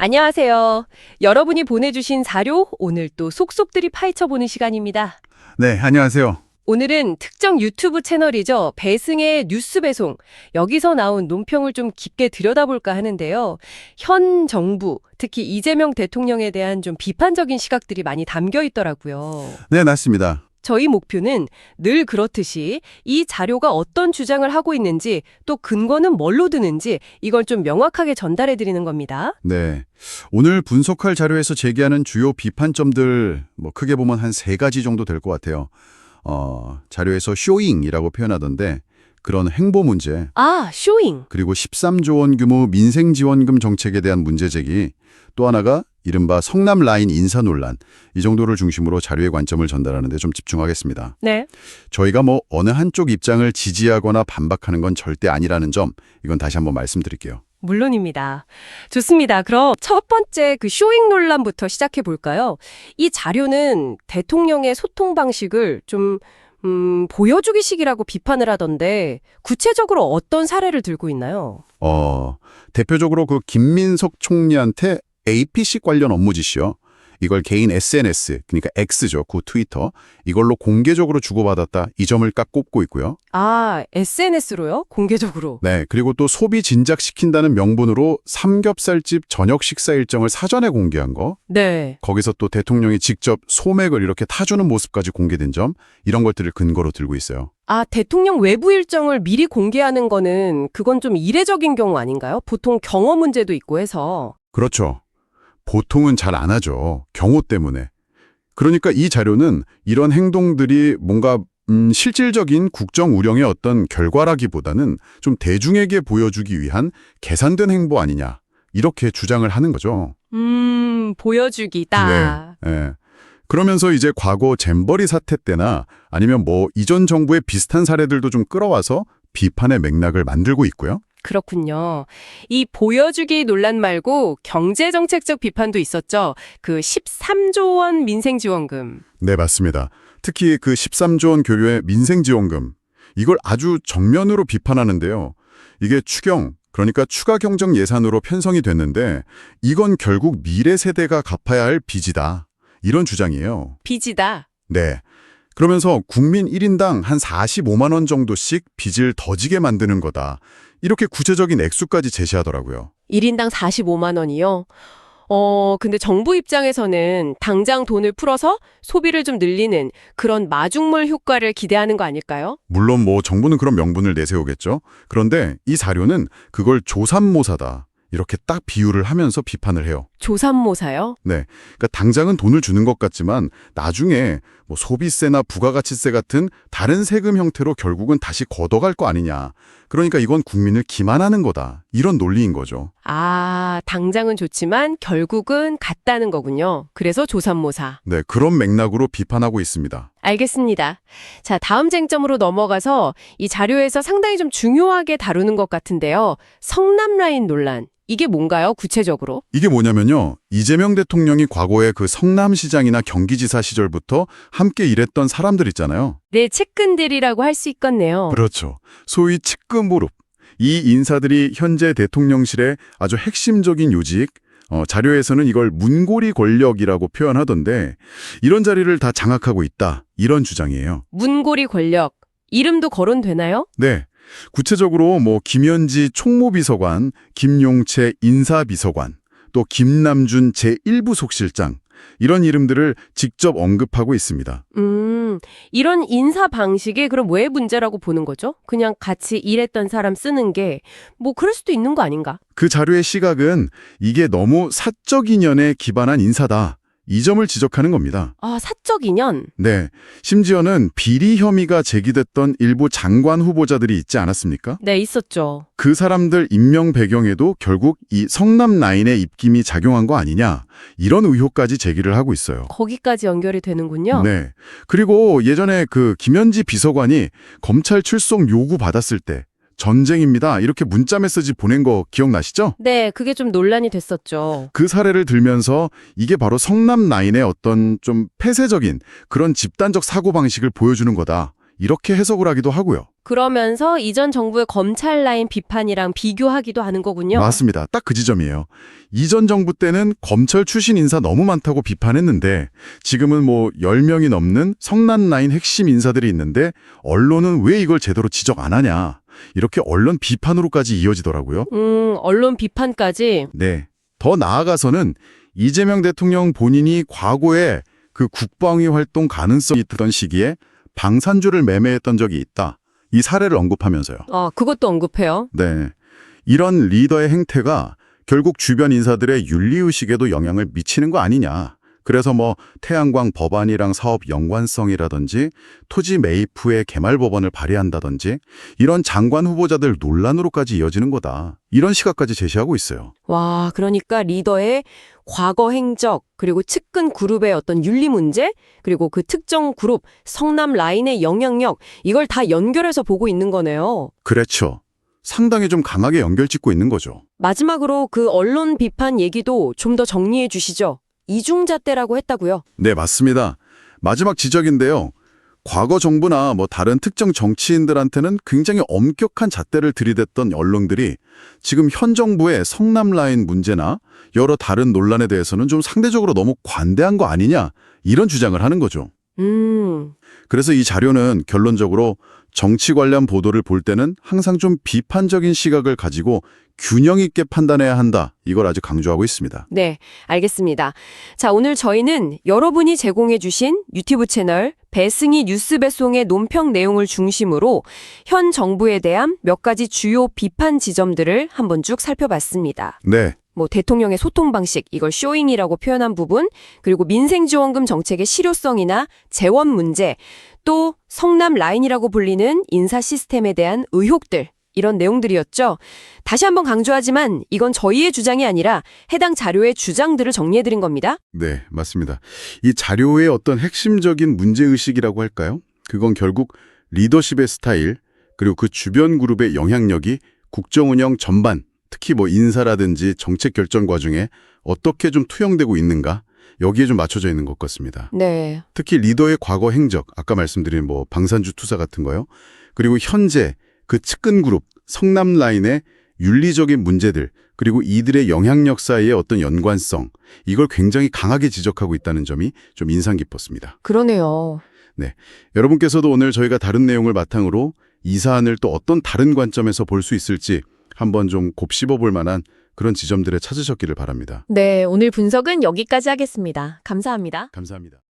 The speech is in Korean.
안녕하세요. 여러분이 보내주신 자료 오늘 또 속속들이 파헤쳐보는 시간입니다. 네, 안녕하세요. 오늘은 특정 유튜브 채널이죠. 배승의 뉴스 배송. 여기서 나온 논평을 좀 깊게 들여다볼까 하는데요. 현 정부, 특히 이재명 대통령에 대한 좀 비판적인 시각들이 많이 담겨 있더라고요. 네, 맞습니다. 저희 목표는 늘 그렇듯이 이 자료가 어떤 주장을 하고 있는지 또 근거는 뭘로 드는지 이걸 좀 명확하게 전달해 드리는 겁니다. 네. 오늘 분석할 자료에서 제기하는 주요 비판점들, 크게 보면 한 3가지 정도 될 것 같아요. 자료에서 쇼잉이라고 표현하던데 그런 행보 문제, 아, 쇼잉. 그리고 13조 원 규모 민생지원금 정책에 대한 문제 제기, 또 하나가 이른바 성남 라인 인사 논란, 이 정도를 중심으로 자료의 관점을 전달하는 데 좀 집중하겠습니다. 네. 저희가 어느 한쪽 입장을 지지하거나 반박하는 건 절대 아니라는 점, 이건 다시 한번 말씀드릴게요. 물론입니다. 좋습니다. 그럼 첫 번째 그 쇼잉 논란부터 시작해 볼까요? 이 자료는 대통령의 소통 방식을 좀 보여주기식이라고 비판을 하던데 구체적으로 어떤 사례를 들고 있나요? 대표적으로 그 김민석 총리한테 APC 관련 업무 지시요. 이걸 개인 SNS, 그러니까 X죠, 그 트위터, 이걸로 공개적으로 주고받았다. 이 점을 딱 꼽고 있고요. 아, SNS로요? 공개적으로. 네, 그리고 또 소비 진작시킨다는 명분으로 삼겹살집 저녁 식사 일정을 사전에 공개한 거. 네. 거기서 또 대통령이 직접 소맥을 이렇게 타주는 모습까지 공개된 점, 이런 것들을 근거로 들고 있어요. 아, 대통령 외부 일정을 미리 공개하는 거는 그건 좀 이례적인 경우 아닌가요? 보통 경호 문제도 있고 해서. 그렇죠. 보통은 잘 안 하죠. 경호 때문에. 그러니까 이 자료는 이런 행동들이 뭔가 실질적인 국정 운영의 어떤 결과라기보다는 좀 대중에게 보여주기 위한 계산된 행보 아니냐, 이렇게 주장을 하는 거죠. 보여주기다. 네. 네. 그러면서 이제 과거 잼버리 사태 때나 아니면 이전 정부의 비슷한 사례들도 좀 끌어와서 비판의 맥락을 만들고 있고요. 그렇군요. 이 보여주기 논란 말고 경제정책적 비판도 있었죠. 그 13조 원 민생지원금. 네, 맞습니다. 특히 그 13조 원 교류의 민생지원금, 이걸 아주 정면으로 비판하는데요. 이게 그러니까 추가 경정 예산으로 편성이 됐는데 이건 결국 미래 세대가 갚아야 할 빚이다. 이런 주장이에요. 빚이다. 네. 그러면서 국민 1인당 한 45만 원 정도씩 빚을 더 지게 만드는 거다. 이렇게 구체적인 액수까지 제시하더라고요. 1인당 45만 원이요? 근데 정부 입장에서는 당장 돈을 풀어서 소비를 좀 늘리는 그런 마중물 효과를 기대하는 거 아닐까요? 물론 정부는 그런 명분을 내세우겠죠. 그런데 이 자료는 그걸 조삼모사다, 이렇게 딱 비유를 하면서 비판을 해요. 조삼모사요? 네, 그러니까 당장은 돈을 주는 것 같지만 나중에 소비세나 부가가치세 같은 다른 세금 형태로 결국은 다시 걷어갈 거 아니냐. 그러니까 이건 국민을 기만하는 거다. 이런 논리인 거죠. 아, 당장은 좋지만 결국은 같다는 거군요. 그래서 조삼모사. 네, 그런 맥락으로 비판하고 있습니다. 알겠습니다. 자, 다음 쟁점으로 넘어가서 이 자료에서 상당히 좀 중요하게 다루는 것 같은데요. 성남라인 논란. 이게 뭔가요, 구체적으로? 이게 뭐냐면요. 이재명 대통령이 과거에 그 성남시장이나 경기지사 시절부터 함께 일했던 사람들 있잖아요. 네, 측근들이라고 할 수 있겠네요. 그렇죠. 소위 측근그룹. 이 인사들이 현재 대통령실의 아주 핵심적인 요직, 자료에서는 이걸 문고리 권력이라고 표현하던데 이런 자리를 다 장악하고 있다. 이런 주장이에요. 문고리 권력. 이름도 거론되나요? 네. 구체적으로 김현지 총무비서관, 김용채 인사비서관, 또 김남준 제1부속실장, 이런 이름들을 직접 언급하고 있습니다. 이런 인사 방식이 그럼 왜 문제라고 보는 거죠? 그냥 같이 일했던 사람 쓰는 게 그럴 수도 있는 거 아닌가? 그 자료의 시각은 이게 너무 사적 인연에 기반한 인사다. 이 점을 지적하는 겁니다. 아, 사적 인연? 네. 심지어는 비리 혐의가 제기됐던 일부 장관 후보자들이 있지 않았습니까? 네, 있었죠. 그 사람들 임명 배경에도 결국 이 성남 라인의 입김이 작용한 거 아니냐, 이런 의혹까지 제기를 하고 있어요. 거기까지 연결이 되는군요. 네. 그리고 예전에 그 김현지 비서관이 검찰 출석 요구 받았을 때 전쟁입니다, 이렇게 문자 메시지 보낸 거 기억나시죠? 네, 그게 좀 논란이 됐었죠. 그 사례를 들면서 이게 바로 성남 라인의 어떤 좀 폐쇄적인 그런 집단적 사고방식을 보여주는 거다. 이렇게 해석을 하기도 하고요. 그러면서 이전 정부의 검찰 라인 비판이랑 비교하기도 하는 거군요. 맞습니다. 딱 그 지점이에요. 이전 정부 때는 검찰 출신 인사 너무 많다고 비판했는데 지금은 뭐 10명이 넘는 성난 라인 핵심 인사들이 있는데 언론은 왜 이걸 제대로 지적 안 하냐. 이렇게 언론 비판으로까지 이어지더라고요. 언론 비판까지. 네. 더 나아가서는 이재명 대통령 본인이 과거에 그 국방위 활동 가능성이 있던 시기에 방산주를 매매했던 적이 있다. 이 사례를 언급하면서요. 그것도 언급해요. 네. 이런 리더의 행태가 결국 주변 인사들의 윤리의식에도 영향을 미치는 거 아니냐. 그래서 뭐 태양광 법안이랑 사업 연관성이라든지 토지 매입 후에 개말 법안을 발의한다든지 이런 장관 후보자들 논란으로까지 이어지는 거다. 이런 시각까지 제시하고 있어요. 와, 그러니까 리더의 과거 행적, 그리고 측근 그룹의 어떤 윤리 문제, 그리고 그 특정 그룹, 성남 라인의 영향력, 이걸 다 연결해서 보고 있는 거네요. 그렇죠. 상당히 좀 강하게 연결짓고 있는 거죠. 마지막으로 그 언론 비판 얘기도 좀 더 정리해 주시죠. 이중잣대라고 했다고요? 네, 맞습니다. 마지막 지적인데요. 과거 정부나 뭐 다른 특정 정치인들한테는 굉장히 엄격한 잣대를 들이댔던 언론들이 지금 현 정부의 성남 라인 문제나 여러 다른 논란에 대해서는 좀 상대적으로 너무 관대한 거 아니냐 이런 주장을 하는 거죠. 그래서 이 자료는 결론적으로 정치 관련 보도를 볼 때는 항상 좀 비판적인 시각을 가지고 균형 있게 판단해야 한다. 이걸 아주 강조하고 있습니다. 네, 알겠습니다. 자, 오늘 저희는 여러분이 제공해 주신 유튜브 채널 배승희 뉴스 배송의 논평 내용을 중심으로 현 정부에 대한 몇 가지 주요 비판 지점들을 한번 쭉 살펴봤습니다. 네. 뭐 대통령의 소통 방식, 이걸 쇼잉이라고 표현한 부분, 그리고 민생지원금 정책의 실효성이나 재원 문제, 또 성남 라인이라고 불리는 인사 시스템에 대한 의혹들, 이런 내용들이었죠. 다시 한번 강조하지만 이건 저희의 주장이 아니라 해당 자료의 주장들을 정리해드린 겁니다. 네, 맞습니다. 이 자료의 어떤 핵심적인 문제의식이라고 할까요? 그건 결국 리더십의 스타일, 그리고 그 주변 그룹의 영향력이 국정운영 전반, 특히 뭐 인사라든지 정책 결정 과정에 어떻게 좀 투영되고 있는가, 여기에 좀 맞춰져 있는 것 같습니다. 네. 특히 리더의 과거 행적, 아까 말씀드린 뭐 방산주 투자 같은 거요. 그리고 현재 그 측근 그룹, 성남 라인의 윤리적인 문제들, 그리고 이들의 영향력 사이의 어떤 연관성, 이걸 굉장히 강하게 지적하고 있다는 점이 좀 인상 깊었습니다. 그러네요. 네, 여러분께서도 오늘 저희가 다른 내용을 바탕으로 이 사안을 또 어떤 다른 관점에서 볼 수 있을지 한번 좀 곱씹어 볼 만한 그런 지점들을 찾으셨기를 바랍니다. 네, 오늘 분석은 여기까지 하겠습니다. 감사합니다. 감사합니다.